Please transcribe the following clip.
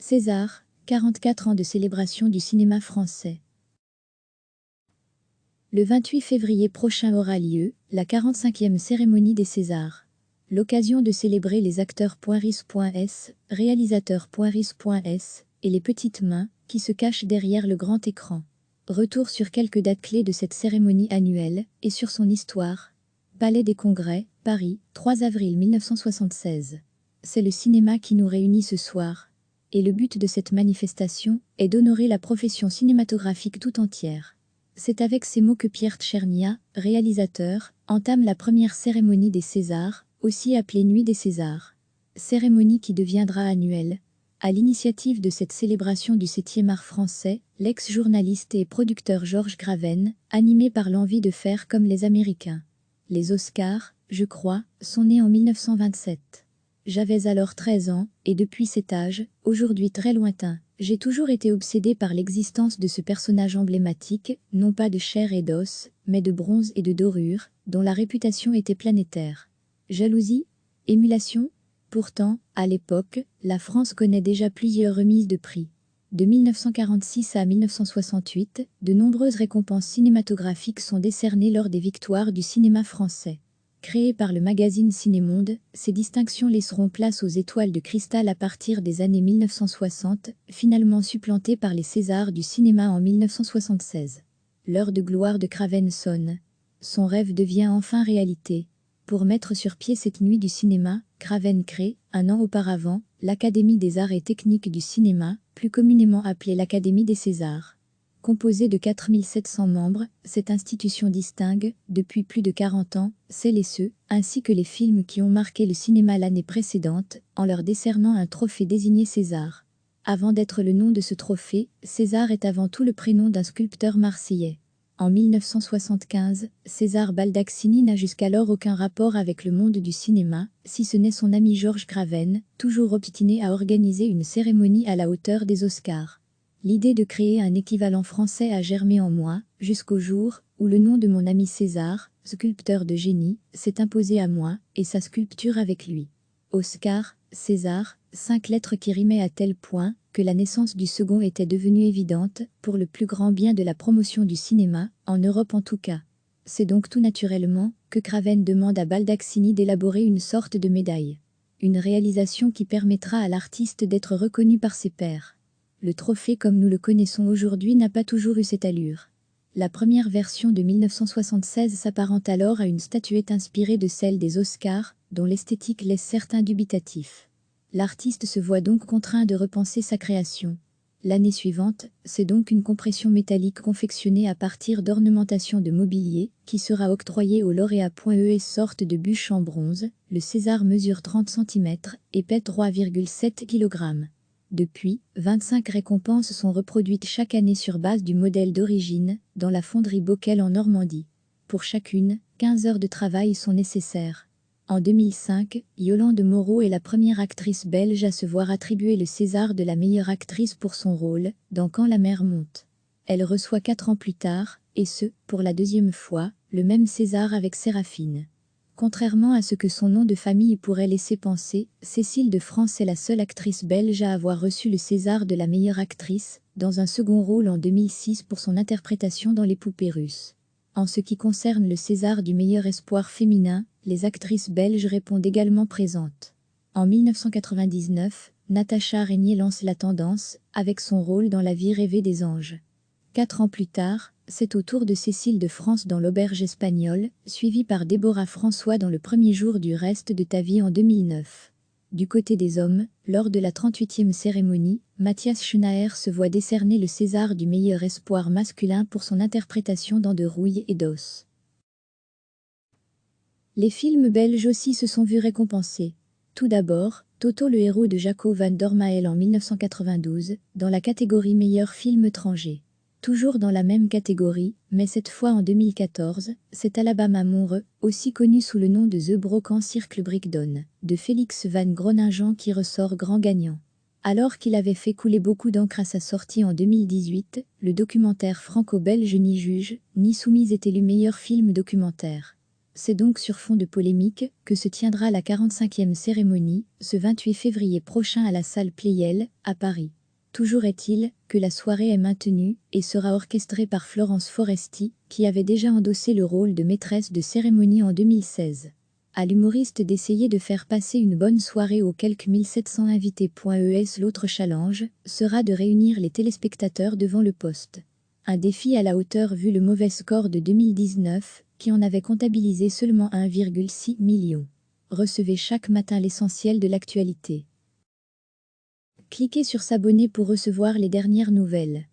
César, 44 ans de célébration du cinéma français. Le 28 février prochain aura lieu la 45e cérémonie des Césars. L'occasion de célébrer les acteurs .ris.s, réalisateurs .ris.s et les petites mains qui se cachent derrière le grand écran. Retour sur quelques dates clés de cette cérémonie annuelle et sur son histoire. Palais des Congrès, Paris, 3 avril 1976. C'est le cinéma qui nous réunit ce soir. Et le but de cette manifestation est d'honorer la profession cinématographique tout entière. C'est avec ces mots que Pierre Tchernia, réalisateur, entame la première cérémonie des Césars, aussi appelée Nuit des Césars. Cérémonie qui deviendra annuelle. À l'initiative de cette célébration du 7e art français, l'ex-journaliste et producteur Georges Graven, animé par l'envie de faire comme les Américains. Les Oscars, je crois, sont nés en 1927. J'avais alors 13 ans, et depuis cet âge, aujourd'hui très lointain, j'ai toujours été obsédée par l'existence de ce personnage emblématique, non pas de chair et d'os, mais de bronze et de dorure, dont la réputation était planétaire. Jalousie? Émulation? Pourtant, à l'époque, la France connaît déjà plusieurs remises de prix. De 1946 à 1968, de nombreuses récompenses cinématographiques sont décernées lors des victoires du cinéma français. Créées par le magazine Cinémonde, ces distinctions laisseront place aux étoiles de cristal à partir des années 1960, finalement supplantées par les Césars du cinéma en 1976. L'heure de gloire de Craven sonne. Son rêve devient enfin réalité. Pour mettre sur pied cette nuit du cinéma, Craven crée, un an auparavant, l'Académie des arts et techniques du cinéma, plus communément appelée l'Académie des Césars. Composée de 4700 membres, cette institution distingue, depuis plus de 40 ans, celles et ceux, ainsi que les films qui ont marqué le cinéma l'année précédente, en leur décernant un trophée désigné César. Avant d'être le nom de ce trophée, César est avant tout le prénom d'un sculpteur marseillais. En 1975, César Baldassini n'a jusqu'alors aucun rapport avec le monde du cinéma, si ce n'est son ami Georges Graven, toujours obstiné à organiser une cérémonie à la hauteur des Oscars. L'idée de créer un équivalent français a germé en moi, jusqu'au jour où le nom de mon ami César, sculpteur de génie, s'est imposé à moi, et sa sculpture avec lui. Oscar, César, 5 lettres qui rimaient à tel point que la naissance du second était devenue évidente, pour le plus grand bien de la promotion du cinéma, en Europe en tout cas. C'est donc tout naturellement que Craven demande à Baldassini d'élaborer une sorte de médaille. Une réalisation qui permettra à l'artiste d'être reconnu par ses pairs. Le trophée comme nous le connaissons aujourd'hui n'a pas toujours eu cette allure. La première version de 1976 s'apparente alors à une statuette inspirée de celle des Oscars, dont l'esthétique laisse certains dubitatifs. L'artiste se voit donc contraint de repenser sa création. L'année suivante, c'est donc une compression métallique confectionnée à partir d'ornementation de mobilier, qui sera octroyée au lauréat. Sorte de bûche en bronze, le César mesure 30 cm et pèse 3,7 kg. Depuis, 25 récompenses sont reproduites chaque année sur base du modèle d'origine, dans la fonderie Bockel en Normandie. Pour chacune, 15 heures de travail sont nécessaires. En 2005, Yolande Moreau est la première actrice belge à se voir attribuer le César de la meilleure actrice pour son rôle, dans Quand la mer monte. Elle reçoit 4 ans plus tard, et ce, pour la deuxième fois, le même César avec Séraphine. Contrairement à ce que son nom de famille pourrait laisser penser, Cécile de France est la seule actrice belge à avoir reçu le César de la meilleure actrice, dans un second rôle en 2006 pour son interprétation dans Les Poupées russes. En ce qui concerne le César du meilleur espoir féminin, les actrices belges répondent également présentes. En 1999, Natacha Régnier lance la tendance, avec son rôle dans La vie rêvée des anges. 4 ans plus tard, c'est au tour de Cécile de France dans L'auberge espagnole, suivie par Déborah François dans Le premier jour du reste de ta vie en 2009. Du côté des hommes, lors de la 38e cérémonie, Matthias Schoenaer se voit décerner le César du meilleur espoir masculin pour son interprétation dans De rouille et d'os. Les films belges aussi se sont vus récompensés. Tout d'abord, Toto le héros de Jaco van Dormael en 1992, dans la catégorie meilleur film étranger. Toujours dans la même catégorie, mais cette fois en 2014, c'est Alabama Monroe, aussi connu sous le nom de The Broken Circle Breakdown, de Félix Van Groningen qui ressort grand gagnant. Alors qu'il avait fait couler beaucoup d'encre à sa sortie en 2018, le documentaire franco-belge Ni juge, ni soumise est élu meilleur film documentaire. C'est donc sur fond de polémique que se tiendra la 45e cérémonie, ce 28 février prochain à la salle Pleyel, à Paris. Toujours est-il que la soirée est maintenue et sera orchestrée par Florence Foresti, qui avait déjà endossé le rôle de maîtresse de cérémonie en 2016. À l'humoriste d'essayer de faire passer une bonne soirée aux quelques 1700 invités. L'autre challenge sera de réunir les téléspectateurs devant le poste. Un défi à la hauteur vu le mauvais score de 2019, qui en avait comptabilisé seulement 1,6 million. Recevez chaque matin l'essentiel de l'actualité. Cliquez sur s'abonner pour recevoir les dernières nouvelles.